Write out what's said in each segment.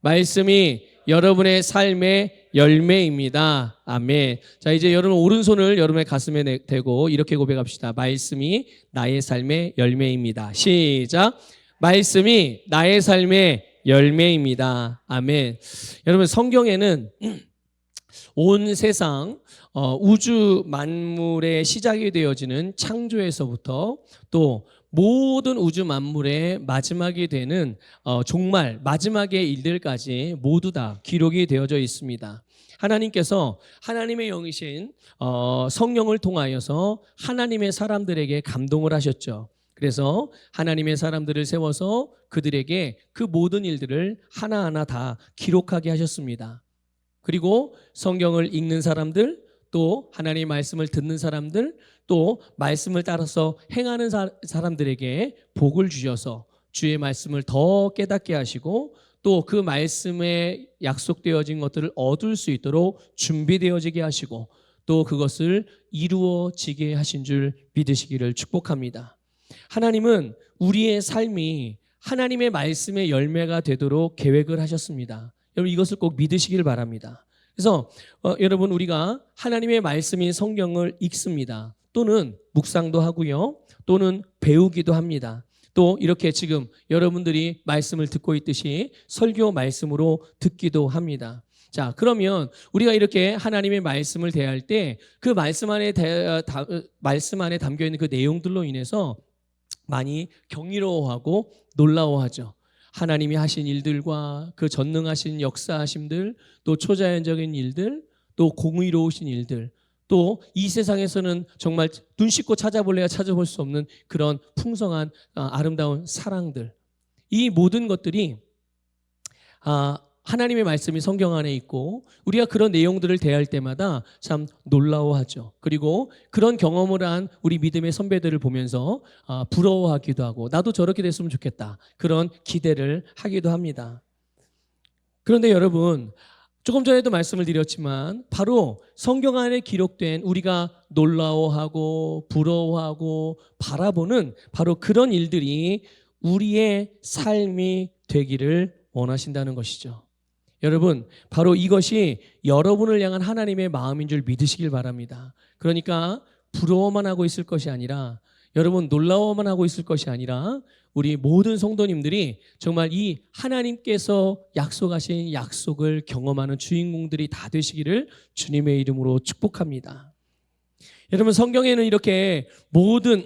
말씀이 여러분의 삶의 열매입니다. 아멘. 자, 이제 여러분 오른손을 여러분의 가슴에 대고 이렇게 고백합시다. 말씀이 나의 삶의 열매입니다. 시작. 말씀이 나의 삶의 열매입니다. 아멘. 여러분 성경에는 온 세상 우주 만물의 시작이 되어지는 창조에서부터 또 모든 우주 만물의 마지막이 되는 종말, 마지막의 일들까지 모두 다 기록이 되어져 있습니다. 하나님께서 하나님의 영이신 성령을 통하여서 하나님의 사람들에게 감동을 하셨죠. 그래서 하나님의 사람들을 세워서 그들에게 그 모든 일들을 하나하나 다 기록하게 하셨습니다. 그리고 성경을 읽는 사람들, 또 하나님의 말씀을 듣는 사람들, 또 말씀을 따라서 행하는 사람들에게 복을 주셔서 주의 말씀을 더 깨닫게 하시고 또 그 말씀에 약속되어진 것들을 얻을 수 있도록 준비되어지게 하시고 또 그것을 이루어지게 하신 줄 믿으시기를 축복합니다. 하나님은 우리의 삶이 하나님의 말씀의 열매가 되도록 계획을 하셨습니다. 여러분 이것을 꼭 믿으시길 바랍니다. 그래서 여러분 우리가 하나님의 말씀인 성경을 읽습니다. 또는 묵상도 하고요. 또는 배우기도 합니다. 또 이렇게 지금 여러분들이 말씀을 듣고 있듯이 설교 말씀으로 듣기도 합니다. 자, 그러면 우리가 이렇게 하나님의 말씀을 대할 때 그 말씀 안에 담겨 있는 그 내용들로 인해서 많이 경이로워하고 놀라워하죠. 하나님이 하신 일들과 그 전능하신 역사하심들, 또 초자연적인 일들, 또 공의로우신 일들, 또 이 세상에서는 정말 눈 씻고 찾아볼래야 찾아볼 수 없는 그런 풍성한 아름다운 사랑들, 이 모든 것들이 하나님의 말씀이 성경 안에 있고 우리가 그런 내용들을 대할 때마다 참 놀라워하죠. 그리고 그런 경험을 한 우리 믿음의 선배들을 보면서 부러워하기도 하고 나도 저렇게 됐으면 좋겠다, 그런 기대를 하기도 합니다. 그런데 여러분 조금 전에도 말씀을 드렸지만 바로 성경 안에 기록된 우리가 놀라워하고 부러워하고 바라보는 바로 그런 일들이 우리의 삶이 되기를 원하신다는 것이죠. 여러분 바로 이것이 여러분을 향한 하나님의 마음인 줄 믿으시길 바랍니다. 그러니까 부러워만 하고 있을 것이 아니라, 여러분 놀라워만 하고 있을 것이 아니라 우리 모든 성도님들이 정말 이 하나님께서 약속하신 약속을 경험하는 주인공들이 다 되시기를 주님의 이름으로 축복합니다. 여러분 성경에는 이렇게 모든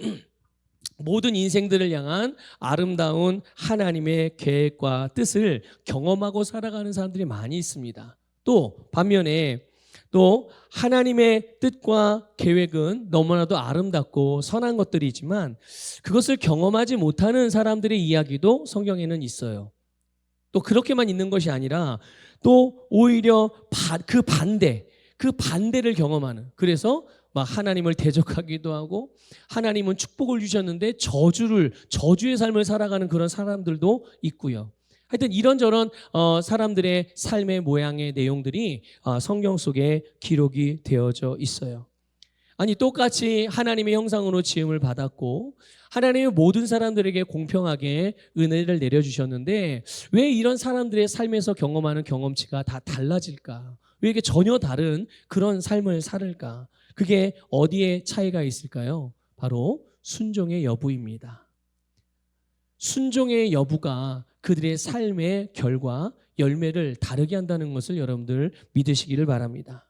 인생들을 향한 아름다운 하나님의 계획과 뜻을 경험하고 살아가는 사람들이 많이 있습니다. 또 반면에 또 하나님의 뜻과 계획은 너무나도 아름답고 선한 것들이지만 그것을 경험하지 못하는 사람들의 이야기도 성경에는 있어요. 또 그렇게만 있는 것이 아니라 또 오히려 그 반대를 경험하는, 그래서 막 하나님을 대적하기도 하고 하나님은 축복을 주셨는데 저주의 삶을 살아가는 그런 사람들도 있고요. 하여튼 이런저런 사람들의 삶의 모양의 내용들이 성경 속에 기록이 되어져 있어요. 아니 똑같이 하나님의 형상으로 지음을 받았고 하나님의 모든 사람들에게 공평하게 은혜를 내려주셨는데 왜 이런 사람들의 삶에서 경험하는 경험치가 다 달라질까? 왜 이렇게 전혀 다른 그런 삶을 살을까? 그게 어디에 차이가 있을까요? 바로 순종의 여부입니다. 순종의 여부가 그들의 삶의 결과, 열매를 다르게 한다는 것을 여러분들 믿으시기를 바랍니다.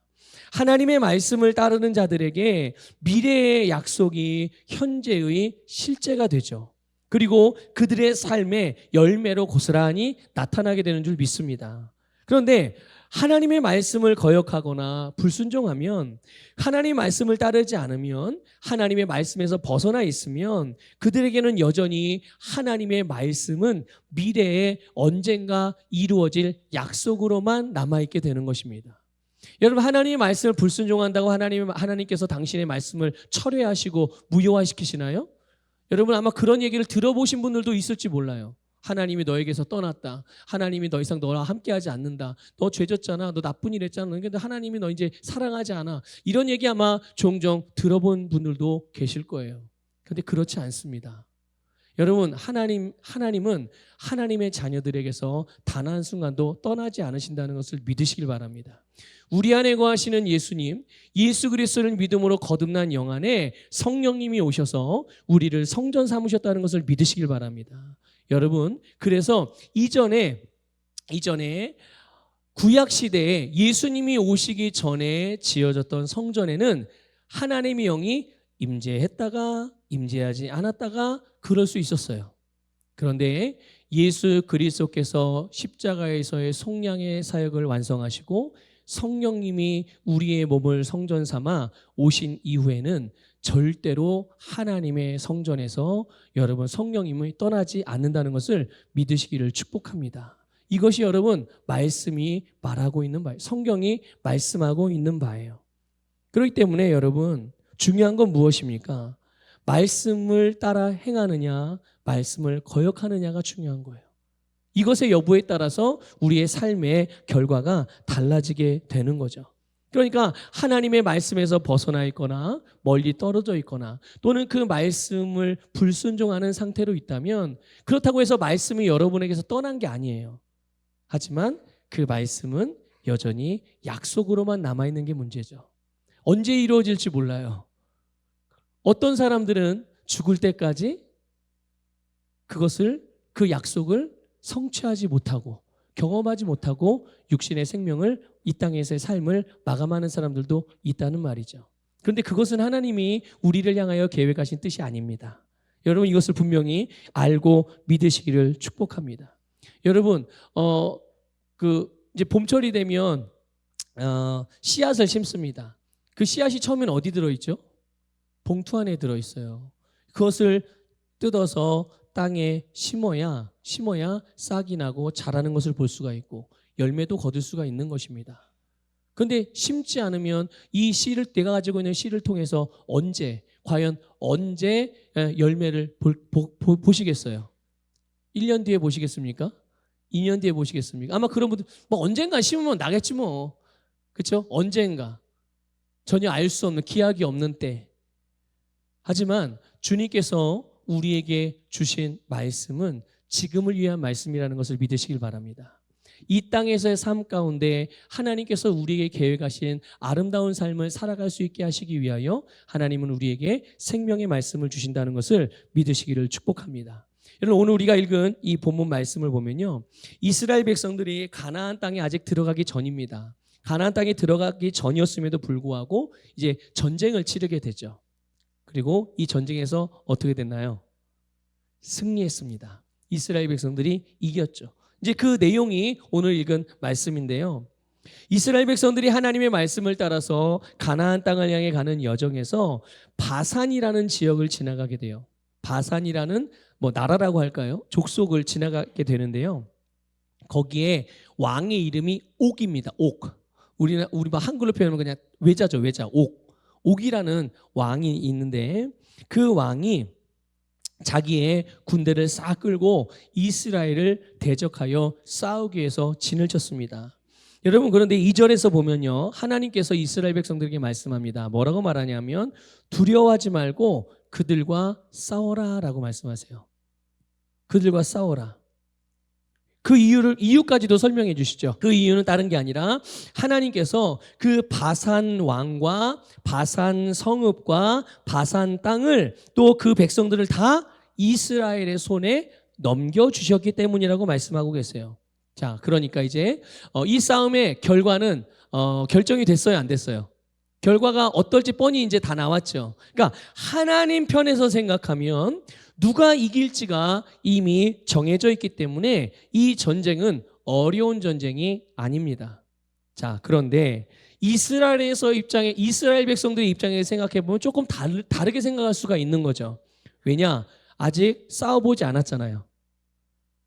하나님의 말씀을 따르는 자들에게 미래의 약속이 현재의 실제가 되죠. 그리고 그들의 삶의 열매로 고스란히 나타나게 되는 줄 믿습니다. 그런데 하나님의 말씀을 거역하거나 불순종하면, 하나님의 말씀을 따르지 않으면, 하나님의 말씀에서 벗어나 있으면 그들에게는 여전히 하나님의 말씀은 미래에 언젠가 이루어질 약속으로만 남아있게 되는 것입니다. 여러분 하나님의 말씀을 불순종한다고 하나님께서 당신의 말씀을 철회하시고 무효화시키시나요? 여러분 아마 그런 얘기를 들어보신 분들도 있을지 몰라요. 하나님이 너에게서 떠났다. 하나님이 더 이상 너와 함께하지 않는다. 너 죄졌잖아. 너 나쁜 일 했잖아. 근데 하나님이 너 이제 사랑하지 않아. 이런 얘기 아마 종종 들어본 분들도 계실 거예요. 그런데 그렇지 않습니다. 여러분, 하나님은 하나님의 자녀들에게서 단 한순간도 떠나지 않으신다는 것을 믿으시길 바랍니다. 우리 안에 거하시는 예수님, 예수 그리스도를 믿음으로 거듭난 영 안에 성령님이 오셔서 우리를 성전 삼으셨다는 것을 믿으시길 바랍니다. 여러분, 그래서 이전에 구약 시대에 예수님이 오시기 전에 지어졌던 성전에는 하나님의 영이 임재했다가 임재하지 않았다가 그럴 수 있었어요. 그런데 예수 그리스도께서 십자가에서의 속량의 사역을 완성하시고 성령님이 우리의 몸을 성전 삼아 오신 이후에는 절대로 하나님의 성전에서 여러분 성령님이 떠나지 않는다는 것을 믿으시기를 축복합니다. 이것이 여러분 말씀이 말하고 있는 바예요. 성경이 말씀하고 있는 바예요. 그렇기 때문에 여러분 중요한 건 무엇입니까? 말씀을 따라 행하느냐, 말씀을 거역하느냐가 중요한 거예요. 이것의 여부에 따라서 우리의 삶의 결과가 달라지게 되는 거죠. 그러니까 하나님의 말씀에서 벗어나 있거나 멀리 떨어져 있거나 또는 그 말씀을 불순종하는 상태로 있다면 그렇다고 해서 말씀이 여러분에게서 떠난 게 아니에요. 하지만 그 말씀은 여전히 약속으로만 남아있는 게 문제죠. 언제 이루어질지 몰라요. 어떤 사람들은 죽을 때까지 그 약속을 성취하지 못하고 경험하지 못하고 육신의 생명을 이 땅에서의 삶을 마감하는 사람들도 있다는 말이죠. 그런데 그것은 하나님이 우리를 향하여 계획하신 뜻이 아닙니다. 여러분 이것을 분명히 알고 믿으시기를 축복합니다. 여러분 이제 봄철이 되면 씨앗을 심습니다. 그 씨앗이 처음엔 어디 들어있죠? 봉투 안에 들어있어요. 그것을 뜯어서 땅에 심어야 싹이 나고 자라는 것을 볼 수가 있고 열매도 거둘 수가 있는 것입니다. 그런데 심지 않으면 이 씨를 내가 가지고 있는 씨를 통해서 과연 언제 열매를 보시겠어요? 1년 뒤에 보시겠습니까? 2년 뒤에 보시겠습니까? 아마 그런 분들 언젠가 심으면 나겠지 뭐. 그렇죠? 언젠가. 전혀 알 수 없는 기약이 없는 때. 하지만 주님께서 우리에게 주신 말씀은 지금을 위한 말씀이라는 것을 믿으시길 바랍니다. 이 땅에서의 삶 가운데 하나님께서 우리에게 계획하신 아름다운 삶을 살아갈 수 있게 하시기 위하여 하나님은 우리에게 생명의 말씀을 주신다는 것을 믿으시기를 축복합니다. 여러분 오늘 우리가 읽은 이 본문 말씀을 보면요, 이스라엘 백성들이 가나안 땅에 아직 들어가기 전입니다. 가나안 땅에 들어가기 전이었음에도 불구하고 이제 전쟁을 치르게 되죠. 그리고 이 전쟁에서 어떻게 됐나요? 승리했습니다. 이스라엘 백성들이 이겼죠. 이제 그 내용이 오늘 읽은 말씀인데요. 이스라엘 백성들이 하나님의 말씀을 따라서 가나안 땅을 향해 가는 여정에서 바산이라는 지역을 지나가게 돼요. 바산이라는 나라라고 할까요? 족속을 지나가게 되는데요. 거기에 왕의 이름이 옥입니다. 옥. 우리 한글로 표현하면 그냥 외자죠. 외자. 옥이라는 왕이 있는데 그 왕이 자기의 군대를 싹 끌고 이스라엘을 대적하여 싸우기 위해서 진을 쳤습니다. 여러분 그런데 2절에서 보면요, 하나님께서 이스라엘 백성들에게 말씀합니다. 뭐라고 말하냐면 두려워하지 말고 그들과 싸워라 라고 말씀하세요. 그들과 싸워라. 그 이유까지도 설명해 주시죠. 그 이유는 다른 게 아니라 하나님께서 그 바산 왕과 바산 성읍과 바산 땅을 또 그 백성들을 다 이스라엘의 손에 넘겨주셨기 때문이라고 말씀하고 계세요. 자, 그러니까 이제 이 싸움의 결과는 결정이 됐어요, 안 됐어요? 결과가 어떨지 뻔히 이제 다 나왔죠. 그러니까 하나님 편에서 생각하면 누가 이길지가 이미 정해져 있기 때문에 이 전쟁은 어려운 전쟁이 아닙니다. 자, 그런데 이스라엘 백성들의 입장에서 생각해 보면 조금 다르게 생각할 수가 있는 거죠. 왜냐? 아직 싸워보지 않았잖아요.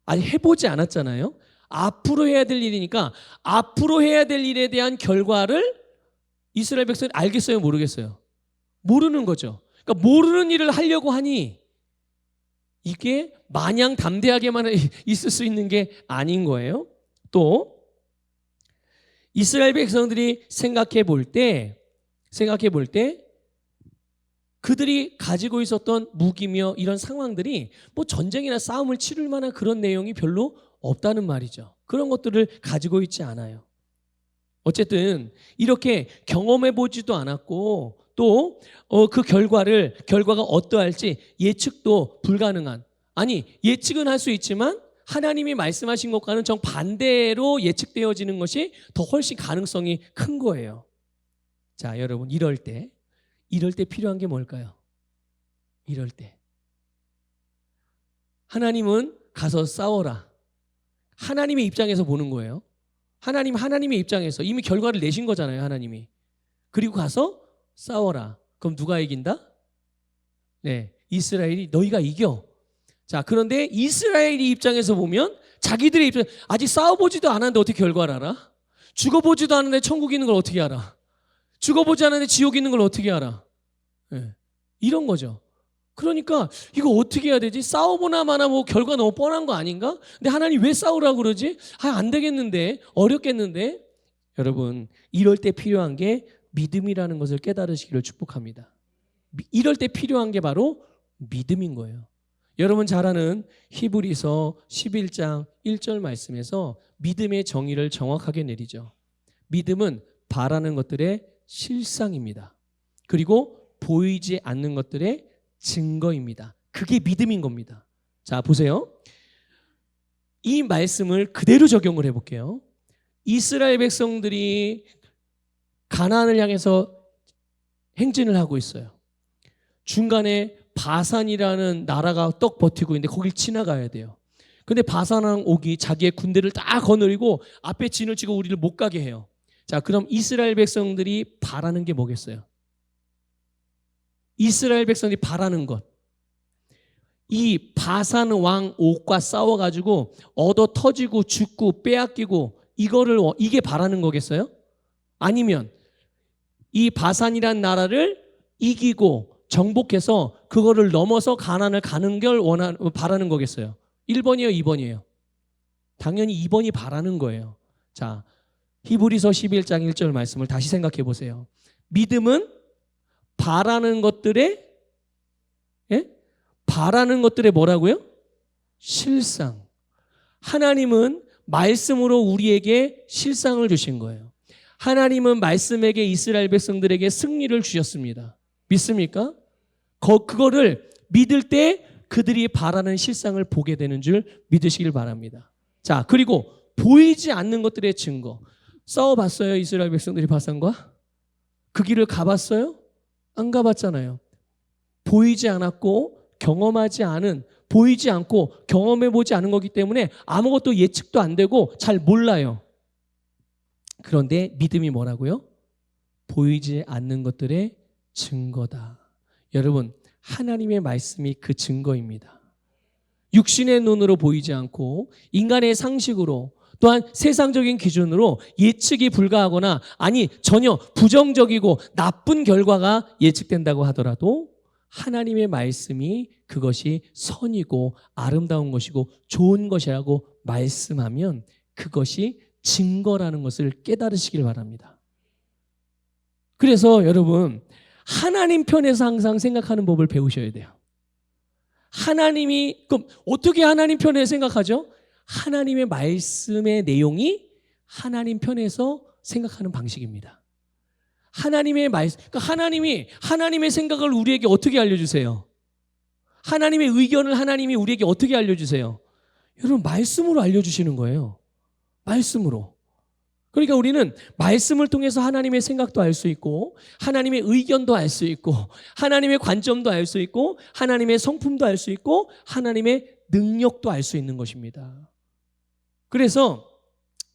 아직 해보지 않았잖아요. 앞으로 해야 될 일이니까 앞으로 해야 될 일에 대한 결과를 이스라엘 백성이 알겠어요? 모르겠어요? 모르는 거죠. 그러니까 모르는 일을 하려고 하니 이게 마냥 담대하게만 있을 수 있는 게 아닌 거예요. 또 이스라엘 백성들이 생각해 볼 때 그들이 가지고 있었던 무기며 이런 상황들이 뭐 전쟁이나 싸움을 치를 만한 그런 내용이 별로 없다는 말이죠. 그런 것들을 가지고 있지 않아요. 어쨌든 이렇게 경험해 보지도 않았고 또 그 결과가 어떠할지 예측도 불가능한, 아니 예측은 할 수 있지만 하나님이 말씀하신 것과는 정반대로 예측되어지는 것이 더 훨씬 가능성이 큰 거예요. 자, 여러분, 이럴 때 필요한 게 뭘까요? 이럴 때 하나님은 가서 싸워라. 하나님의 입장에서 보는 거예요. 하나님의 입장에서 이미 결과를 내신 거잖아요, 하나님이. 그리고 가서 싸워라. 그럼 누가 이긴다? 네, 이스라엘이 너희가 이겨. 자, 그런데 이스라엘이 입장에서 보면 자기들의 입장, 아직 싸워보지도 않았는데 어떻게 결과를 알아? 죽어보지도 않았는데 천국 있는 걸 어떻게 알아? 죽어보지 않았는데 지옥 있는 걸 어떻게 알아? 네, 이런 거죠. 그러니까 이거 어떻게 해야 되지? 싸워보나 마나 뭐 결과 너무 뻔한 거 아닌가? 근데 하나님 왜 싸우라고 그러지? 안 되겠는데, 어렵겠는데. 여러분, 이럴 때 필요한 게 믿음이라는 것을 깨달으시기를 축복합니다. 이럴 때 필요한 게 바로 믿음인 거예요. 여러분 잘 아는 히브리서 11장 1절 말씀에서 믿음의 정의를 정확하게 내리죠. 믿음은 바라는 것들의 실상입니다. 그리고 보이지 않는 것들의 증거입니다. 그게 믿음인 겁니다. 자, 보세요. 이 말씀을 그대로 적용을 해볼게요. 이스라엘 백성들이 가나안을 향해서 행진을 하고 있어요. 중간에 바산이라는 나라가 떡 버티고 있는데 거길 지나가야 돼요. 근데 바산왕 옥이 자기의 군대를 다 거느리고 앞에 진을 치고 우리를 못 가게 해요. 자, 그럼 이스라엘 백성들이 바라는 게 뭐겠어요? 이스라엘 백성들이 바라는 것, 이 바산 왕 옥과 싸워가지고 얻어 터지고 죽고 빼앗기고 이게 바라는 거겠어요? 아니면 이 바산이란 나라를 이기고 정복해서 그거를 넘어서 가나안을 가는 걸 바라는 거겠어요? 1번이에요, 2번이에요? 당연히 2번이 바라는 거예요. 자, 히브리서 11장 1절 말씀을 다시 생각해 보세요. 믿음은 바라는 것들의 뭐라고요? 실상. 하나님은 말씀으로 우리에게 실상을 주신 거예요. 하나님은 말씀에게 이스라엘 백성들에게 승리를 주셨습니다. 믿습니까? 그거를 믿을 때 그들이 바라는 실상을 보게 되는 줄 믿으시길 바랍니다. 자, 그리고 보이지 않는 것들의 증거. 싸워봤어요, 이스라엘 백성들이 바산과? 그 길을 가봤어요? 안 가봤잖아요. 보이지 않았고 보이지 않고 경험해보지 않은 거기 때문에 아무것도 예측도 안 되고 잘 몰라요. 그런데 믿음이 뭐라고요? 보이지 않는 것들의 증거다. 여러분, 하나님의 말씀이 그 증거입니다. 육신의 눈으로 보이지 않고 인간의 상식으로 또한 세상적인 기준으로 예측이 불가하거나 아니 전혀 부정적이고 나쁜 결과가 예측된다고 하더라도 하나님의 말씀이 그것이 선이고 아름다운 것이고 좋은 것이라고 말씀하면 그것이 증거라는 것을 깨달으시길 바랍니다. 그래서 여러분, 하나님 편에서 항상 생각하는 법을 배우셔야 돼요. 그럼 어떻게 하나님 편에 생각하죠? 하나님의 말씀의 내용이 하나님 편에서 생각하는 방식입니다. 그러니까 하나님이 하나님의 생각을 우리에게 어떻게 알려주세요? 하나님의 의견을 하나님이 우리에게 어떻게 알려주세요? 여러분, 말씀으로 알려주시는 거예요. 말씀으로. 그러니까 우리는 말씀을 통해서 하나님의 생각도 알 수 있고 하나님의 의견도 알 수 있고 하나님의 관점도 알 수 있고 하나님의 성품도 알 수 있고 하나님의 능력도 알 수 있는 것입니다. 그래서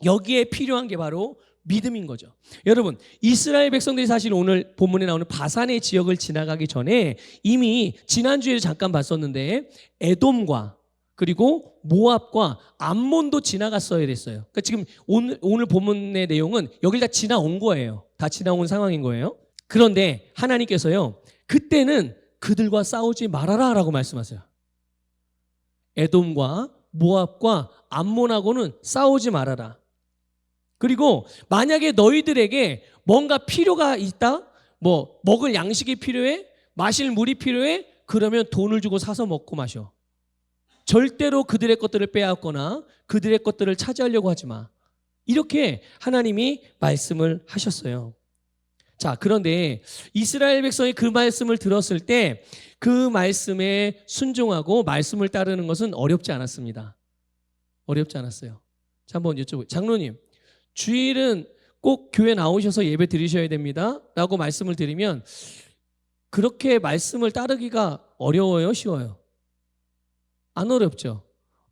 여기에 필요한 게 바로 믿음인 거죠. 여러분, 이스라엘 백성들이 사실 오늘 본문에 나오는 바산의 지역을 지나가기 전에 이미 지난주에 잠깐 봤었는데 에돔과 그리고 모압과 암몬도 지나갔어야 됐어요. 그러니까 지금 오늘 본문의 내용은 여길 다 지나온 거예요. 다 지나온 상황인 거예요. 그런데 하나님께서요, 그때는 그들과 싸우지 말아라 라고 말씀하세요. 에돔과 모압과 암몬하고는 싸우지 말아라. 그리고 만약에 너희들에게 뭔가 필요가 있다, 뭐 먹을 양식이 필요해, 마실 물이 필요해? 그러면 돈을 주고 사서 먹고 마셔. 절대로 그들의 것들을 빼앗거나 그들의 것들을 차지하려고 하지 마. 이렇게 하나님이 말씀을 하셨어요. 자, 그런데 이스라엘 백성이 그 말씀을 들었을 때 그 말씀에 순종하고 말씀을 따르는 것은 어렵지 않았습니다. 어렵지 않았어요. 자, 한번 여쭤볼게요. 장로님, 주일은 꼭 교회 나오셔서 예배 드리셔야 됩니다 라고 말씀을 드리면 그렇게 말씀을 따르기가 어려워요? 쉬워요? 안 어렵죠?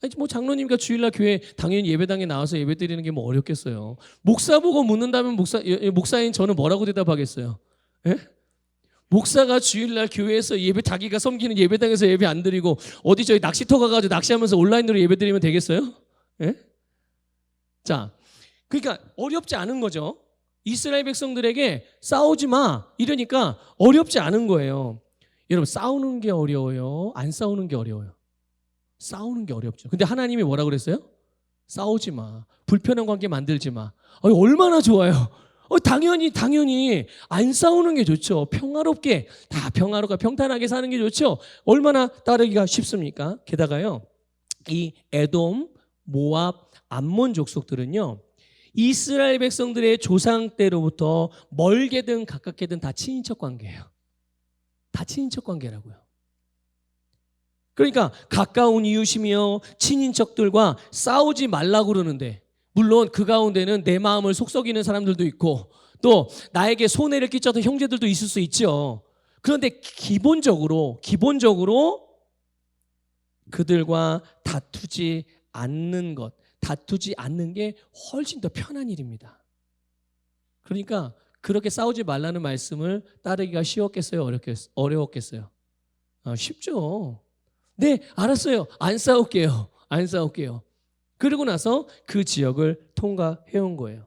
아니, 뭐 장로님과 주일날 교회 당연히 예배당에 나와서 예배 드리는 게 뭐 어렵겠어요? 목사 보고 묻는다면 목사인 저는 뭐라고 대답하겠어요? 예? 목사가 주일날 교회에서 예배 자기가 섬기는 예배당에서 예배 안 드리고 어디 저희 낚시터 가가지고 낚시하면서 온라인으로 예배 드리면 되겠어요? 예? 자, 그러니까 어렵지 않은 거죠. 이스라엘 백성들에게 싸우지 마 이러니까 어렵지 않은 거예요. 여러분, 싸우는 게 어려워요? 안 싸우는 게 어려워요? 싸우는 게 어렵죠. 근데 하나님이 뭐라고 그랬어요? 싸우지 마. 불편한 관계 만들지 마. 얼마나 좋아요. 당연히 안 싸우는 게 좋죠. 평화롭게 다 평화롭게 평탄하게 사는 게 좋죠. 얼마나 따르기가 쉽습니까? 게다가요, 이 에돔, 모압, 암몬 족속들은요, 이스라엘 백성들의 조상 때로부터 멀게든 가깝게든 다 친인척 관계예요. 다 친인척 관계라고요. 그러니까 가까운 이웃이며 친인척들과 싸우지 말라고 그러는데, 물론 그 가운데는 내 마음을 속썩이는 사람들도 있고 또 나에게 손해를 끼쳤던 형제들도 있을 수 있죠. 그런데 기본적으로 그들과 다투지 않는 것, 다투지 않는 게 훨씬 더 편한 일입니다. 그러니까 그렇게 싸우지 말라는 말씀을 따르기가 쉬웠겠어요? 어려웠겠어요? 쉽죠. 네, 알았어요. 안 싸울게요. 그리고 나서 그 지역을 통과해 온 거예요.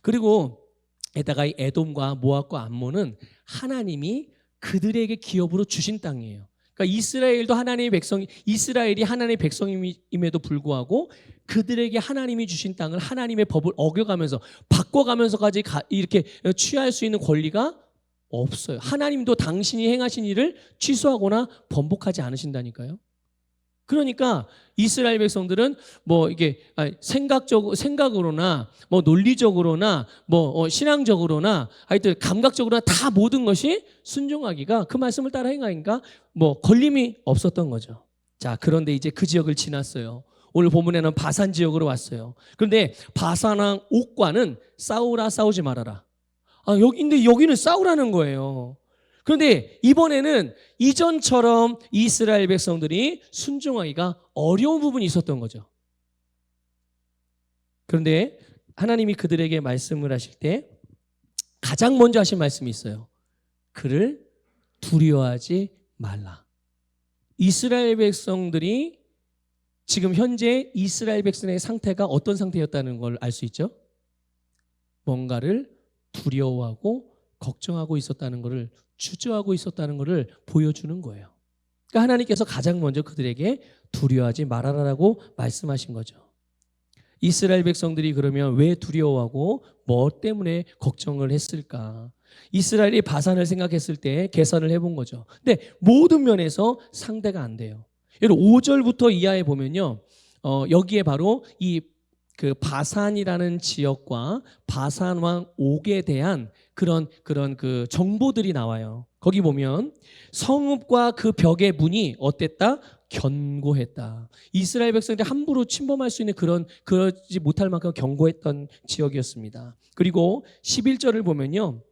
그리고 게다가 이 에돔과 모압과 암몬은 하나님이 그들에게 기업으로 주신 땅이에요. 그러니까 이스라엘이 하나님의 백성임에도 불구하고 그들에게 하나님이 주신 땅을 하나님의 법을 어겨가면서 바꿔가면서까지 이렇게 취할 수 있는 권리가 없어요. 하나님도 당신이 행하신 일을 취소하거나 번복하지 않으신다니까요. 그러니까 이스라엘 백성들은 뭐 이게 생각으로나 뭐 논리적으로나 뭐 신앙적으로나 하여튼 감각적으로나 다 모든 것이 순종하기가, 그 말씀을 따라 행하기가 뭐 걸림이 없었던 거죠. 자, 그런데 이제 그 지역을 지났어요. 오늘 본문에는 바산 지역으로 왔어요. 그런데 바산 왕 옥과는 싸우지 말아라. 근데 여기는 싸우라는 거예요. 그런데 이번에는 이전처럼 이스라엘 백성들이 순종하기가 어려운 부분이 있었던 거죠. 그런데 하나님이 그들에게 말씀을 하실 때 가장 먼저 하신 말씀이 있어요. 그를 두려워하지 말라. 이스라엘 백성들이 지금 현재 이스라엘 백성의 상태가 어떤 상태였다는 걸 알 수 있죠? 뭔가를 두려워하고 걱정하고 있었다는 것을, 주저하고 있었다는 것을 보여주는 거예요. 그러니까 하나님께서 가장 먼저 그들에게 두려워하지 말아라라고 말씀하신 거죠. 이스라엘 백성들이 그러면 왜 두려워하고 뭐 때문에 걱정을 했을까? 이스라엘이 바산을 생각했을 때 계산을 해본 거죠. 근데 모든 면에서 상대가 안 돼요. 여러분 5절부터 이하에 보면요, 여기에 바로 그 바산이라는 지역과 바산 왕 옥에 대한 그런 그 정보들이 나와요. 거기 보면 성읍과 그 벽의 문이 어땠다? 견고했다. 이스라엘 백성들이 함부로 침범할 수 있는 그러지 못할 만큼 견고했던 지역이었습니다. 그리고 11절을 보면요,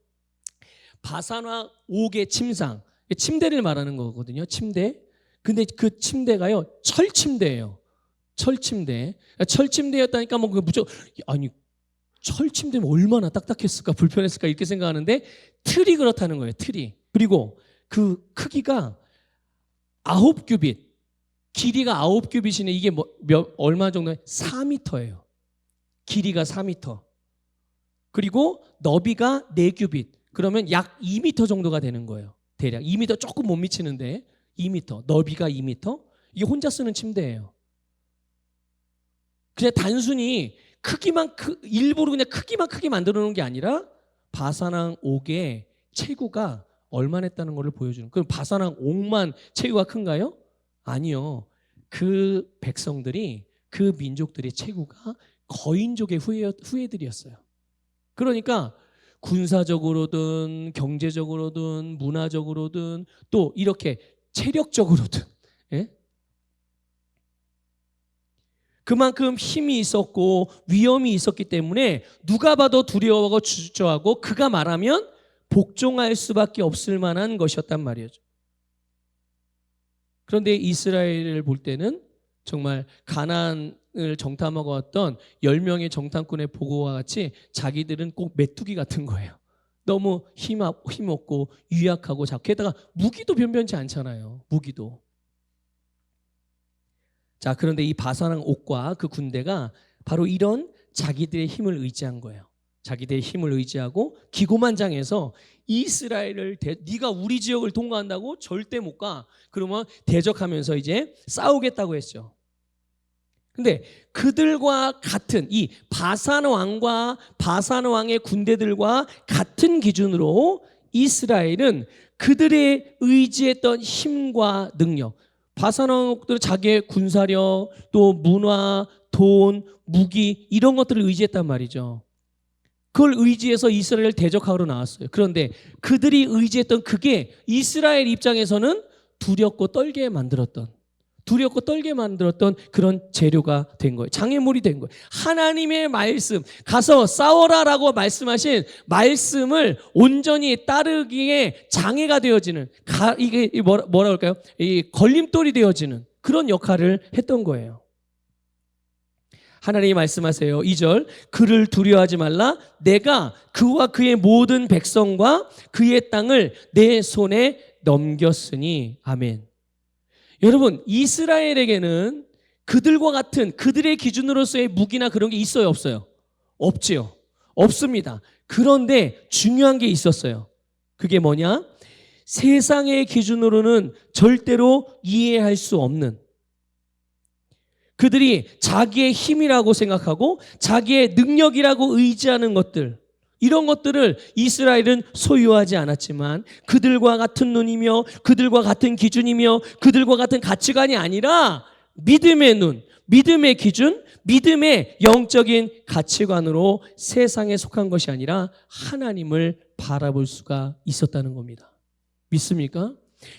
바산 왕 옥의 침상, 침대를 말하는 거거든요. 침대. 근데 그 침대가요, 철침대예요. 철침대였다니까 뭐 무조건, 아니 철침대면 얼마나 딱딱했을까 불편했을까 이렇게 생각하는데 틀이 그렇다는 거예요. 틀이. 그리고 그 크기가 9규빗, 길이가 9규빗이네. 이게 얼마 정도? 4m예요. 길이가 4m. 그리고 너비가 4규빗. 그러면 약 2m 정도가 되는 거예요. 대략 2m 조금 못 미치는데 2m, 너비가 2m. 이게 혼자 쓰는 침대예요. 그냥 단순히 일부러 그냥 크기만 크게 만들어 놓은 게 아니라 바산 왕 옥의 체구가 얼마나 했다는 것을 보여주는. 그럼 바산왕 옥만 체구가 큰가요? 아니요. 그 백성들이, 그 민족들의 체구가 거인족의 후예들이었어요. 그러니까 군사적으로든 경제적으로든 문화적으로든 또 이렇게 체력적으로든, 예? 그만큼 힘이 있었고 위험이 있었기 때문에 누가 봐도 두려워하고 주저하고 그가 말하면 복종할 수밖에 없을 만한 것이었단 말이죠. 그런데 이스라엘을 볼 때는 정말 가나안을 정탐하고 왔던 10명의 정탐꾼의 보고와 같이 자기들은 꼭 메뚜기 같은 거예요. 너무 힘없고 유약하고 게다가 무기도 변변치 않잖아요. 무기도. 자, 그런데 이 바산왕 옥과 그 군대가 바로 이런 자기들의 힘을 의지한 거예요. 자기들의 힘을 의지하고 기고만장해서 이스라엘을 네가 우리 지역을 통과한다고? 절대 못 가. 그러면 대적하면서 이제 싸우겠다고 했죠. 근데 그들과 같은 이 바산왕과 바산왕의 군대들과 같은 기준으로 이스라엘은 그들의 의지했던 힘과 능력, 바산왕들은 자기의 군사력, 또 문화, 돈, 무기 이런 것들을 의지했단 말이죠. 그걸 의지해서 이스라엘을 대적하러 나왔어요. 그런데 그들이 의지했던 그게 이스라엘 입장에서는 두렵고 떨게 만들었던 그런 재료가 된 거예요. 장애물이 된 거예요. 하나님의 말씀, 가서 싸워라라고 말씀하신 말씀을 온전히 따르기에 장애가 되어지는, 이게 뭐라 할까요? 이 걸림돌이 되어지는 그런 역할을 했던 거예요. 하나님이 말씀하세요. 2절, 그를 두려워하지 말라. 내가 그와 그의 모든 백성과 그의 땅을 내 손에 넘겼으니. 아멘. 여러분, 이스라엘에게는 그들과 같은 그들의 기준으로서의 무기나 그런 게 있어요, 없어요? 없지요. 없습니다. 그런데 중요한 게 있었어요. 그게 뭐냐? 세상의 기준으로는 절대로 이해할 수 없는, 그들이 자기의 힘이라고 생각하고 자기의 능력이라고 의지하는 것들, 이런 것들을 이스라엘은 소유하지 않았지만 그들과 같은 눈이며 그들과 같은 기준이며 그들과 같은 가치관이 아니라 믿음의 눈, 믿음의 기준, 믿음의 영적인 가치관으로 세상에 속한 것이 아니라 하나님을 바라볼 수가 있었다는 겁니다. 믿습니까?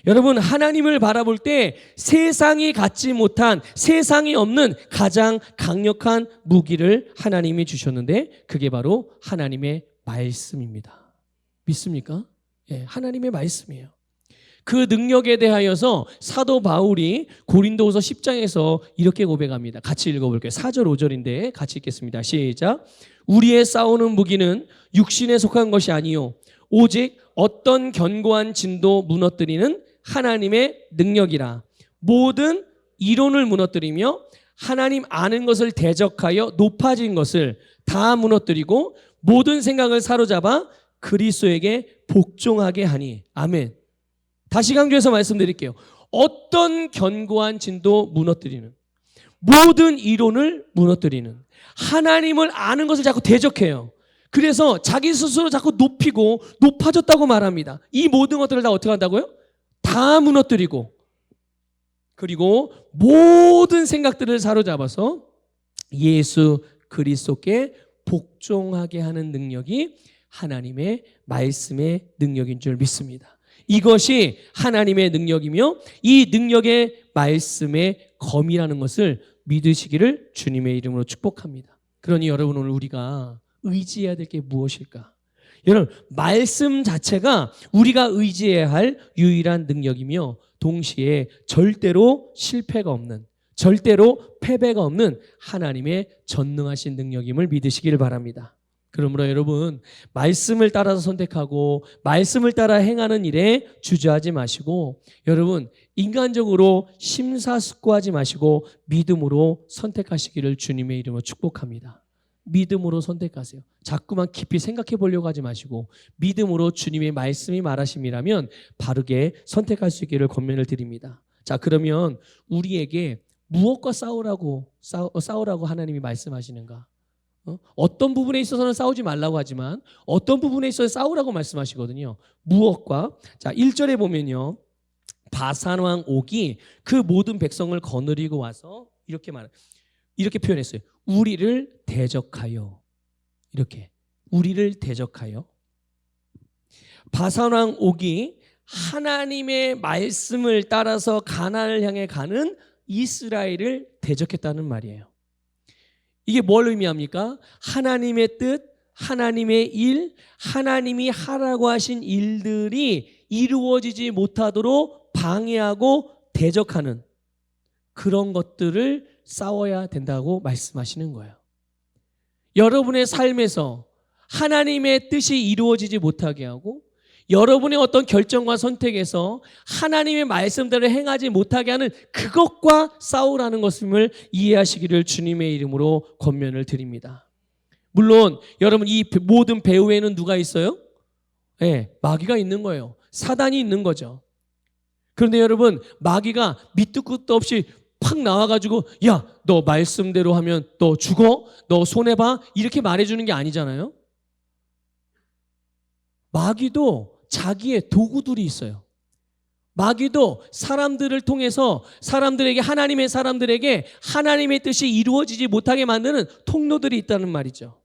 여러분, 하나님을 바라볼 때 세상이 갖지 못한, 세상이 없는 가장 강력한 무기를 하나님이 주셨는데 그게 바로 하나님의 말씀입니다. 믿습니까? 예, 하나님의 말씀이에요. 그 능력에 대하여서 사도 바울이 고린도후서 10장에서 이렇게 고백합니다. 같이 읽어볼게요. 4절 5절인데 같이 읽겠습니다. 시작. 우리의 싸우는 무기는 육신에 속한 것이 아니요 오직 어떤 견고한 진도 무너뜨리는 하나님의 능력이라. 모든 이론을 무너뜨리며 하나님 아는 것을 대적하여 높아진 것을 다 무너뜨리고 모든 생각을 사로잡아 그리스도에게 복종하게 하니. 아멘. 다시 강조해서 말씀드릴게요. 어떤 견고한 진도 무너뜨리는, 모든 이론을 무너뜨리는, 하나님을 아는 것을 자꾸 대적해요. 그래서 자기 스스로 자꾸 높이고 높아졌다고 말합니다. 이 모든 것들을 다 어떻게 한다고요? 다 무너뜨리고, 그리고 모든 생각들을 사로잡아서 예수 그리스도께 복종하게 하는 능력이 하나님의 말씀의 능력인 줄 믿습니다. 이것이 하나님의 능력이며 이 능력의 말씀의 검이라는 것을 믿으시기를 주님의 이름으로 축복합니다. 그러니 여러분, 오늘 우리가 의지해야 될 게 무엇일까? 여러분, 말씀 자체가 우리가 의지해야 할 유일한 능력이며 동시에 절대로 실패가 없는, 절대로 패배가 없는 하나님의 전능하신 능력임을 믿으시기를 바랍니다. 그러므로 여러분, 말씀을 따라서 선택하고 말씀을 따라 행하는 일에 주저하지 마시고, 여러분, 인간적으로 심사숙고하지 마시고 믿음으로 선택하시기를 주님의 이름으로 축복합니다. 믿음으로 선택하세요. 자꾸만 깊이 생각해 보려고 하지 마시고 믿음으로 주님의 말씀이 말하심이라면 바르게 선택할 수 있기를 권면을 드립니다. 자, 그러면 우리에게 무엇과 싸우라고 하나님이 말씀하시는가? 어떤 부분에 있어서는 싸우지 말라고 하지만 어떤 부분에 있어서 싸우라고 말씀하시거든요. 무엇과? 자, 1절에 보면요. 바산 왕 옥이 그 모든 백성을 거느리고 와서 이렇게 표현했어요. 우리를 대적하여. 이렇게. 우리를 대적하여. 바산 왕 옥이 하나님의 말씀을 따라서 가나안을 향해 가는 이스라엘을 대적했다는 말이에요. 이게 뭘 의미합니까? 하나님의 뜻, 하나님의 일, 하나님이 하라고 하신 일들이 이루어지지 못하도록 방해하고 대적하는 그런 것들을 싸워야 된다고 말씀하시는 거예요. 여러분의 삶에서 하나님의 뜻이 이루어지지 못하게 하고 여러분의 어떤 결정과 선택에서 하나님의 말씀대로 행하지 못하게 하는 그것과 싸우라는 것임을 이해하시기를 주님의 이름으로 권면을 드립니다. 물론 여러분 이 모든 배후에는 누가 있어요? 네, 마귀가 있는 거예요. 사단이 있는 거죠. 그런데 여러분 마귀가 밑도 끝도 없이 팍 나와가지고 야, 너 말씀대로 하면 너 죽어? 너 손해봐? 이렇게 말해주는 게 아니잖아요. 마귀도 자기의 도구들이 있어요. 마귀도 사람들을 통해서 하나님의 사람들에게 하나님의 뜻이 이루어지지 못하게 만드는 통로들이 있다는 말이죠.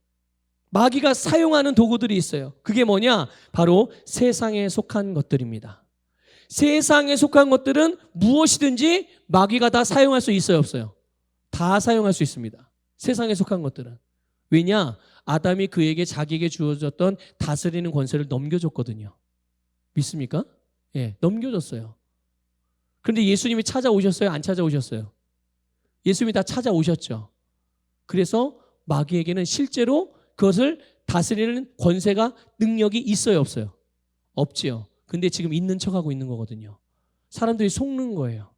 마귀가 사용하는 도구들이 있어요. 그게 뭐냐? 바로 세상에 속한 것들입니다. 세상에 속한 것들은 무엇이든지 마귀가 다 사용할 수 있어요, 없어요? 다 사용할 수 있습니다. 세상에 속한 것들은. 왜냐? 아담이 그에게 자기에게 주어졌던 다스리는 권세를 넘겨줬거든요. 믿습니까? 예, 넘겨줬어요. 그런데 예수님이 찾아오셨어요? 안 찾아오셨어요? 예수님이 다 찾아오셨죠. 그래서 마귀에게는 실제로 그것을 다스리는 권세가 능력이 있어요, 없어요? 없지요. 근데 지금 있는 척하고 있는 거거든요. 사람들이 속는 거예요.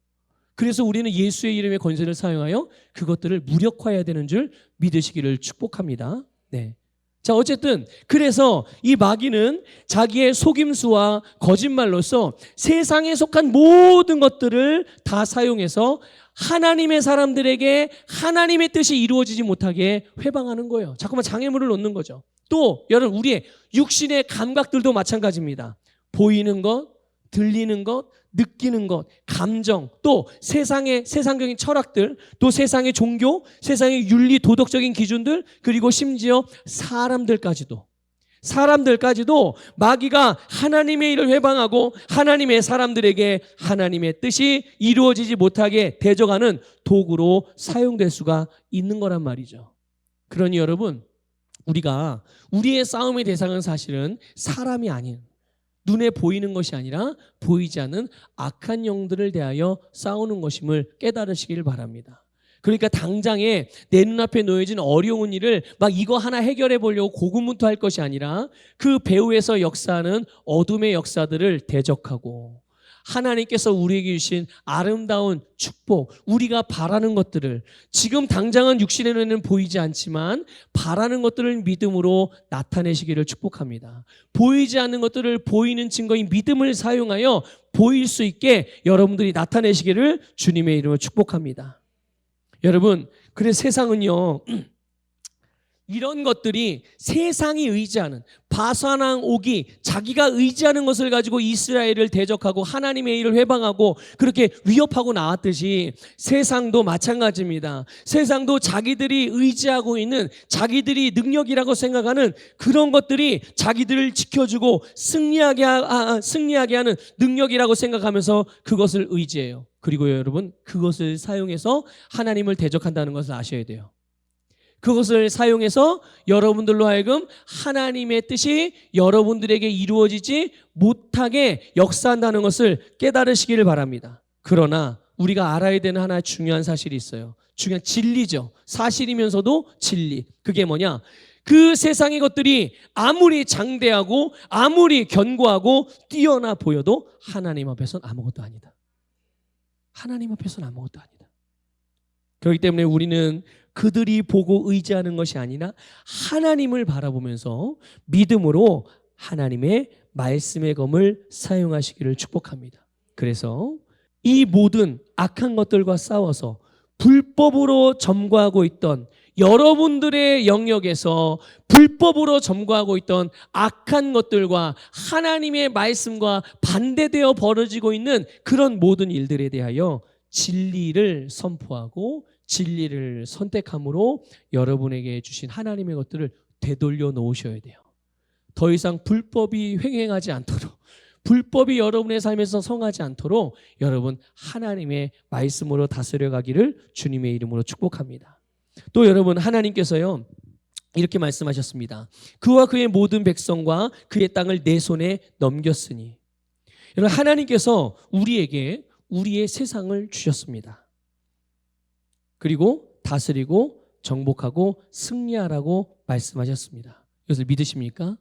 그래서 우리는 예수의 이름의 권세를 사용하여 그것들을 무력화해야 되는 줄 믿으시기를 축복합니다. 네. 자, 어쨌든 그래서 이 마귀는 자기의 속임수와 거짓말로서 세상에 속한 모든 것들을 다 사용해서 하나님의 사람들에게 하나님의 뜻이 이루어지지 못하게 회방하는 거예요. 자꾸만 장애물을 놓는 거죠. 또 여러분 우리의 육신의 감각들도 마찬가지입니다. 보이는 것, 들리는 것, 느끼는 것, 감정, 또 세상적인 철학들, 또 세상의 종교, 세상의 윤리, 도덕적인 기준들, 그리고 심지어 사람들까지도 마귀가 하나님의 일을 회방하고 하나님의 사람들에게 하나님의 뜻이 이루어지지 못하게 대적하는 도구로 사용될 수가 있는 거란 말이죠. 그러니 여러분, 우리의 싸움의 대상은 사실은 사람이 아닌, 눈에 보이는 것이 아니라 보이지 않는 악한 영들을 대하여 싸우는 것임을 깨달으시길 바랍니다. 그러니까 당장에 내 눈앞에 놓여진 어려운 일을 막 이거 하나 해결해 보려고 고군분투할 것이 아니라 그 배후에서 역사하는 어둠의 역사들을 대적하고 하나님께서 우리에게 주신 아름다운 축복, 우리가 바라는 것들을 지금 당장은 육신의 눈에는 보이지 않지만 바라는 것들을 믿음으로 나타내시기를 축복합니다. 보이지 않는 것들을 보이는 증거인 믿음을 사용하여 보일 수 있게 여러분들이 나타내시기를 주님의 이름으로 축복합니다. 여러분, 그래서 세상은요, 이런 것들이 세상이 의지하는 바산 왕 옥이 자기가 의지하는 것을 가지고 이스라엘을 대적하고 하나님의 일을 회방하고 그렇게 위협하고 나왔듯이 세상도 마찬가지입니다. 세상도 자기들이 의지하고 있는 자기들이 능력이라고 생각하는 그런 것들이 자기들을 지켜주고 승리하게 하는 능력이라고 생각하면서 그것을 의지해요. 그리고 여러분, 그것을 사용해서 하나님을 대적한다는 것을 아셔야 돼요. 그것을 사용해서 여러분들로 하여금 하나님의 뜻이 여러분들에게 이루어지지 못하게 역사한다는 것을 깨달으시기를 바랍니다. 그러나 우리가 알아야 되는 하나 중요한 사실이 있어요. 중요한 진리죠. 사실이면서도 진리. 그게 뭐냐? 그 세상의 것들이 아무리 장대하고 아무리 견고하고 뛰어나 보여도 하나님 앞에서는 아무것도 아니다. 하나님 앞에서는 아무것도 아니다. 그렇기 때문에 우리는 그들이 보고 의지하는 것이 아니라 하나님을 바라보면서 믿음으로 하나님의 말씀의 검을 사용하시기를 축복합니다. 그래서 이 모든 악한 것들과 싸워서 불법으로 점거하고 있던 여러분들의 영역에서 불법으로 점거하고 있던 악한 것들과 하나님의 말씀과 반대되어 벌어지고 있는 그런 모든 일들에 대하여 진리를 선포하고 진리를 선택함으로 여러분에게 주신 하나님의 것들을 되돌려 놓으셔야 돼요. 더 이상 불법이 횡행하지 않도록, 불법이 여러분의 삶에서 성하지 않도록 여러분 하나님의 말씀으로 다스려 가기를 주님의 이름으로 축복합니다. 또 여러분, 하나님께서요 이렇게 말씀하셨습니다. 그와 그의 모든 백성과 그의 땅을 내 손에 넘겼으니. 여러분, 하나님께서 우리에게 우리의 세상을 주셨습니다. 그리고 다스리고 정복하고 승리하라고 말씀하셨습니다. 이것을 믿으십니까?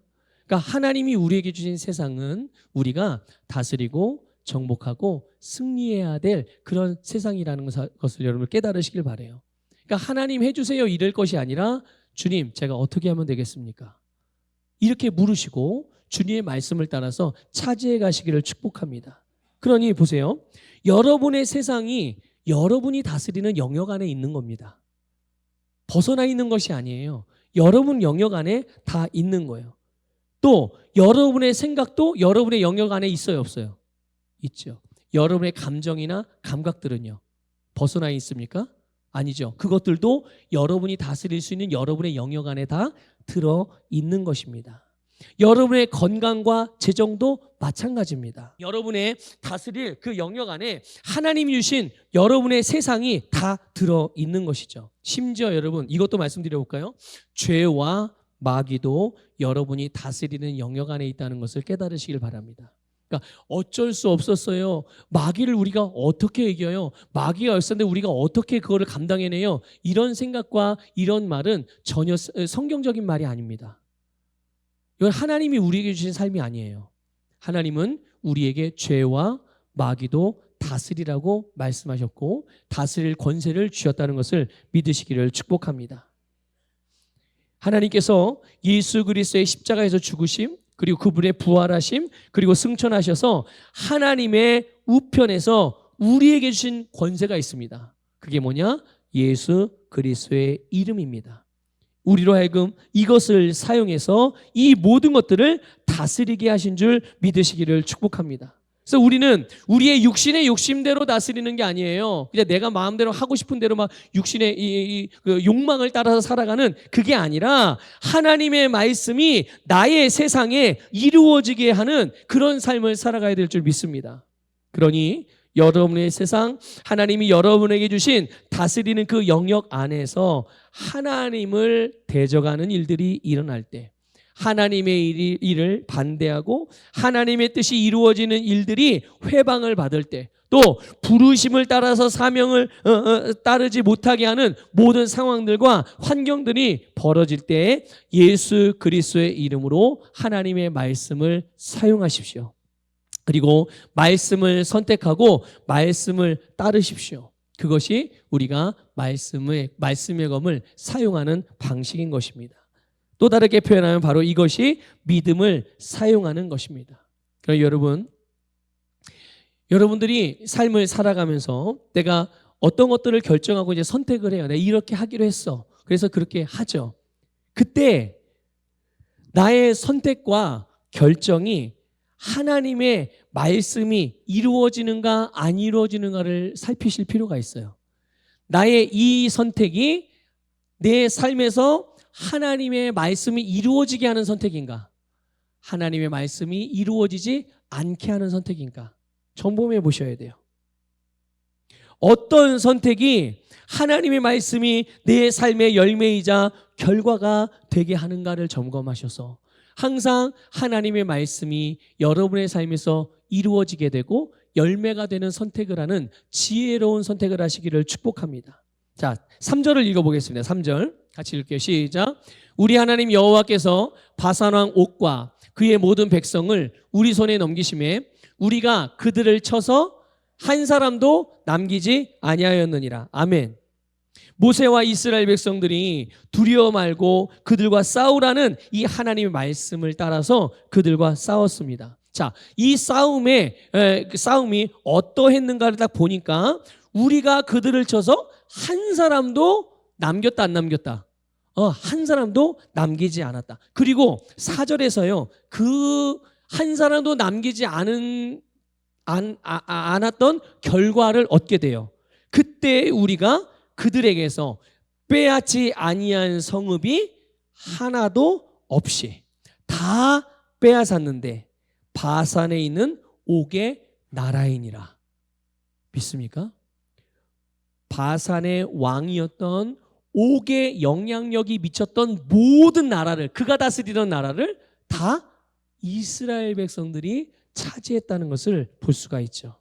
그러니까 하나님이 우리에게 주신 세상은 우리가 다스리고 정복하고 승리해야 될 그런 세상이라는 것을 여러분 깨달으시길 바라요. 그러니까 하나님 해주세요 이럴 것이 아니라 주님, 제가 어떻게 하면 되겠습니까? 이렇게 물으시고 주님의 말씀을 따라서 차지해 가시기를 축복합니다. 그러니 보세요. 여러분의 세상이 여러분이 다스리는 영역 안에 있는 겁니다. 벗어나 있는 것이 아니에요. 여러분 영역 안에 다 있는 거예요. 또 여러분의 생각도 여러분의 영역 안에 있어요, 없어요? 있죠. 여러분의 감정이나 감각들은요, 벗어나 있습니까? 아니죠. 그것들도 여러분이 다스릴 수 있는 여러분의 영역 안에 다 들어있는 것입니다. 여러분의 건강과 재정도 마찬가지입니다. 여러분의 다스릴 그 영역 안에 하나님이 주신 여러분의 세상이 다 들어있는 것이죠. 심지어 여러분, 이것도 말씀드려볼까요? 죄와 마귀도 여러분이 다스리는 영역 안에 있다는 것을 깨달으시길 바랍니다. 그러니까 어쩔 수 없었어요. 마귀를 우리가 어떻게 이겨요? 마귀가 열쇠인데 우리가 어떻게 그거를 감당해내요? 이런 생각과 이런 말은 전혀 성경적인 말이 아닙니다. 이건 하나님이 우리에게 주신 삶이 아니에요. 하나님은 우리에게 죄와 마귀도 다스리라고 말씀하셨고 다스릴 권세를 주셨다는 것을 믿으시기를 축복합니다. 하나님께서 예수 그리스도의 십자가에서 죽으심, 그리고 그분의 부활하심, 그리고 승천하셔서 하나님의 우편에서 우리에게 주신 권세가 있습니다. 그게 뭐냐? 예수 그리스도의 이름입니다. 우리로 하여금 이것을 사용해서 이 모든 것들을 다스리게 하신 줄 믿으시기를 축복합니다. 그래서 우리는 우리의 육신의 욕심대로 다스리는 게 아니에요. 그냥 내가 마음대로 하고 싶은 대로 막 육신의 그 욕망을 따라서 살아가는 그게 아니라 하나님의 말씀이 나의 세상에 이루어지게 하는 그런 삶을 살아가야 될 줄 믿습니다. 그러니 여러분의 세상, 하나님이 여러분에게 주신 다스리는 그 영역 안에서 하나님을 대적하는 일들이 일어날 때, 하나님의 일을 반대하고 하나님의 뜻이 이루어지는 일들이 회방을 받을 때, 또 부르심을 따라서 사명을 따르지 못하게 하는 모든 상황들과 환경들이 벌어질 때 예수 그리스도의 이름으로 하나님의 말씀을 사용하십시오. 그리고 말씀을 선택하고 말씀을 따르십시오. 그것이 우리가 말씀의 검을 사용하는 방식인 것입니다. 또 다르게 표현하면 바로 이것이 믿음을 사용하는 것입니다. 그러니까 여러분들이 삶을 살아가면서 내가 어떤 것들을 결정하고 이제 선택을 해요. 내가 이렇게 하기로 했어. 그래서 그렇게 하죠. 그때 나의 선택과 결정이 하나님의 말씀이 이루어지는가 안 이루어지는가를 살피실 필요가 있어요. 나의 이 선택이 내 삶에서 하나님의 말씀이 이루어지게 하는 선택인가? 하나님의 말씀이 이루어지지 않게 하는 선택인가? 점검해 보셔야 돼요. 어떤 선택이 하나님의 말씀이 내 삶의 열매이자 결과가 되게 하는가를 점검하셔서 항상 하나님의 말씀이 여러분의 삶에서 이루어지게 되고 열매가 되는 선택을 하는 지혜로운 선택을 하시기를 축복합니다. 자, 3절을 읽어보겠습니다. 3절 같이 읽게요. 시작. 우리 하나님 여호와께서 바산왕 옥과 그의 모든 백성을 우리 손에 넘기심에 우리가 그들을 쳐서 한 사람도 남기지 아니하였느니라. 아멘. 모세와 이스라엘 백성들이 두려워 말고 그들과 싸우라는 이 하나님의 말씀을 따라서 그들과 싸웠습니다. 자, 이 싸움이 어떠했는가를 딱 보니까 우리가 그들을 쳐서 한 사람도 남겼다 안 남겼다? 한 사람도 남기지 않았다. 그리고 4절에서요. 그 한 사람도 남기지 않았던 결과를 얻게 돼요. 그때 우리가 그들에게서 빼앗지 아니한 성읍이 하나도 없이 다 빼앗았는데 바산에 있는 옥의 나라이니라. 믿습니까? 바산의 왕이었던 옥의 영향력이 미쳤던 모든 나라를, 그가 다스리던 나라를 다 이스라엘 백성들이 차지했다는 것을 볼 수가 있죠.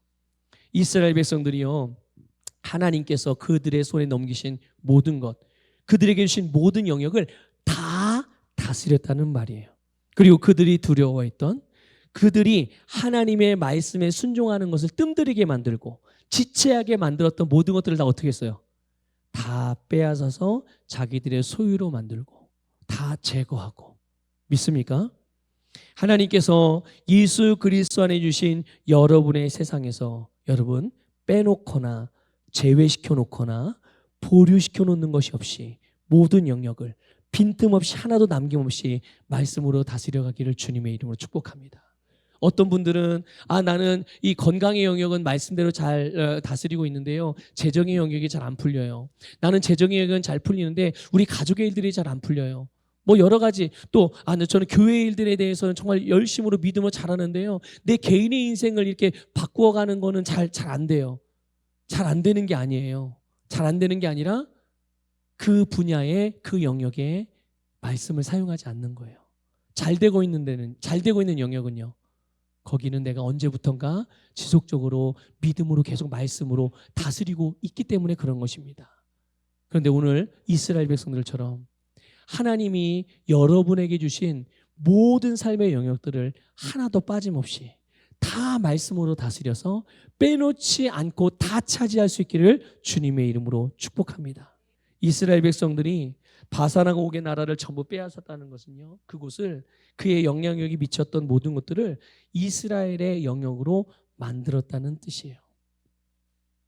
이스라엘 백성들이요, 하나님께서 그들의 손에 넘기신 모든 것, 그들에게 주신 모든 영역을 다 다스렸다는 말이에요. 그리고 그들이 두려워했던, 그들이 하나님의 말씀에 순종하는 것을 뜸들이게 만들고 지체하게 만들었던 모든 것들을 다 어떻게 했어요? 다 빼앗아서 자기들의 소유로 만들고 다 제거하고. 믿습니까? 하나님께서 예수 그리스도 안에 주신 여러분의 세상에서 여러분 빼놓거나 제외시켜 놓거나 보류시켜 놓는 것이 없이 모든 영역을 빈틈없이 하나도 남김없이 말씀으로 다스려 가기를 주님의 이름으로 축복합니다. 어떤 분들은 나는 이 건강의 영역은 말씀대로 잘 다스리고 있는데요, 재정의 영역이 잘 안 풀려요. 나는 재정의 영역은 잘 풀리는데 우리 가족의 일들이 잘 안 풀려요. 뭐 여러 가지. 또 저는 교회 일들에 대해서는 정말 열심으로 믿음으로 잘하는데요, 내 개인의 인생을 이렇게 바꾸어가는 거는 잘 안 돼요. 잘 안 되는 게 아니에요. 잘 안 되는 게 아니라 그 분야에, 그 영역에 말씀을 사용하지 않는 거예요. 잘 되고 있는 영역은요, 거기는 내가 언제부턴가 지속적으로 믿음으로 계속 말씀으로 다스리고 있기 때문에 그런 것입니다. 그런데 오늘 이스라엘 백성들처럼 하나님이 여러분에게 주신 모든 삶의 영역들을 하나도 빠짐없이 다 말씀으로 다스려서 빼놓지 않고 다 차지할 수 있기를 주님의 이름으로 축복합니다. 이스라엘 백성들이 바산하고 옥의 나라를 전부 빼앗았다는 것은요, 그곳을, 그의 영향력이 미쳤던 모든 것들을 이스라엘의 영역으로 만들었다는 뜻이에요.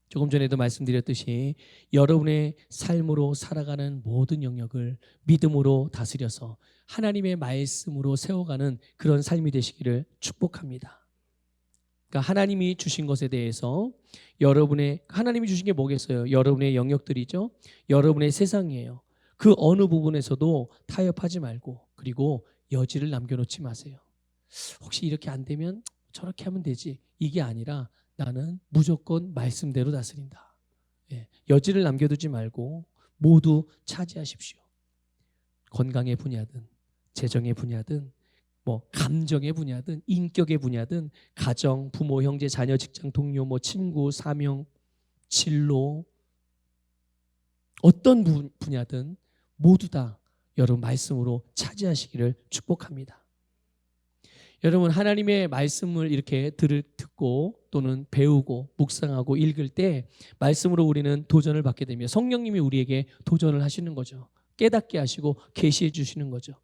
조금 전에도 말씀드렸듯이 여러분의 삶으로 살아가는 모든 영역을 믿음으로 다스려서 하나님의 말씀으로 세워가는 그런 삶이 되시기를 축복합니다. 그러니까 하나님이 주신 것에 대해서 하나님이 주신 게 뭐겠어요? 여러분의 영역들이죠. 여러분의 세상이에요. 그 어느 부분에서도 타협하지 말고, 그리고 여지를 남겨놓지 마세요. 혹시 이렇게 안 되면 저렇게 하면 되지, 이게 아니라 나는 무조건 말씀대로 다스린다. 여지를 남겨두지 말고 모두 차지하십시오. 건강의 분야든 재정의 분야든 감정의 분야든 인격의 분야든 가정, 부모, 형제, 자녀, 직장, 동료, 친구, 사명, 진로, 어떤 분야든 모두 다 여러분 말씀으로 차지하시기를 축복합니다. 여러분, 하나님의 말씀을 이렇게 듣고 또는 배우고 묵상하고 읽을 때 말씀으로 우리는 도전을 받게 되며 성령님이 우리에게 도전을 하시는 거죠. 깨닫게 하시고 계시해 주시는 거죠.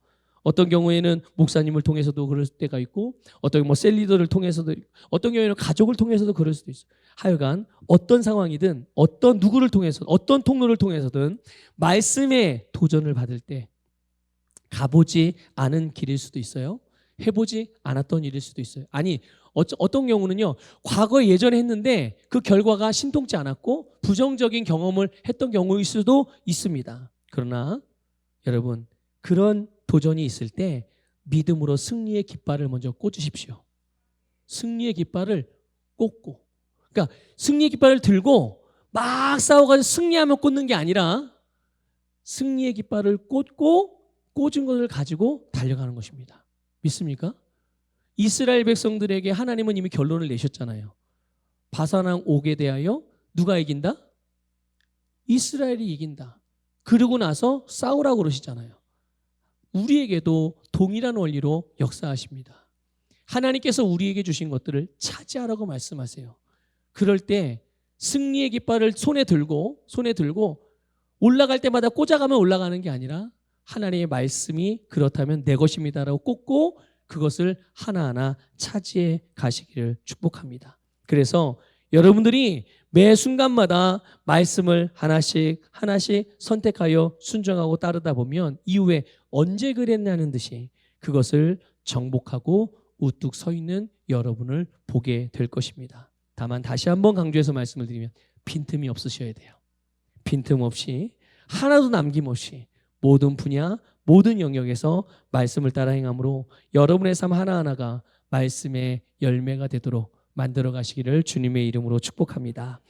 어떤 경우에는 목사님을 통해서도 그럴 때가 있고, 어떤 경우 셀리더를 통해서도, 어떤 경우에는 가족을 통해서도 그럴 수도 있어요. 하여간 어떤 상황이든 어떤 누구를 통해서 어떤 통로를 통해서든 말씀의 도전을 받을 때 가보지 않은 길일 수도 있어요. 해보지 않았던 일일 수도 있어요. 아니, 어떤 경우는요, 과거에 예전에 했는데 그 결과가 신통치 않았고 부정적인 경험을 했던 경우일 수도 있습니다. 그러나 여러분, 그런 도전이 있을 때 믿음으로 승리의 깃발을 먼저 꽂으십시오. 승리의 깃발을 꽂고, 그러니까 승리의 깃발을 들고 막 싸워가지고 승리하면 꽂는 게 아니라 승리의 깃발을 꽂고 꽂은 것을 가지고 달려가는 것입니다. 믿습니까? 이스라엘 백성들에게 하나님은 이미 결론을 내셨잖아요. 바산왕 옥에 대하여 누가 이긴다? 이스라엘이 이긴다. 그러고 나서 싸우라고 그러시잖아요. 우리에게도 동일한 원리로 역사하십니다. 하나님께서 우리에게 주신 것들을 차지하라고 말씀하세요. 그럴 때 승리의 깃발을 손에 들고 올라갈 때마다 꽂아가면 올라가는 게 아니라 하나님의 말씀이 그렇다면 내 것입니다라고 꽂고 그것을 하나하나 차지해 가시기를 축복합니다. 그래서 여러분들이 매 순간마다 말씀을 하나씩 선택하여 순종하고 따르다 보면 이후에 언제 그랬냐는 듯이 그것을 정복하고 우뚝 서 있는 여러분을 보게 될 것입니다. 다만 다시 한번 강조해서 말씀을 드리면 빈틈이 없으셔야 돼요. 빈틈 없이 하나도 남김없이 모든 분야 모든 영역에서 말씀을 따라 행함으로 여러분의 삶 하나하나가 말씀의 열매가 되도록 만들어 가시기를 주님의 이름으로 축복합니다.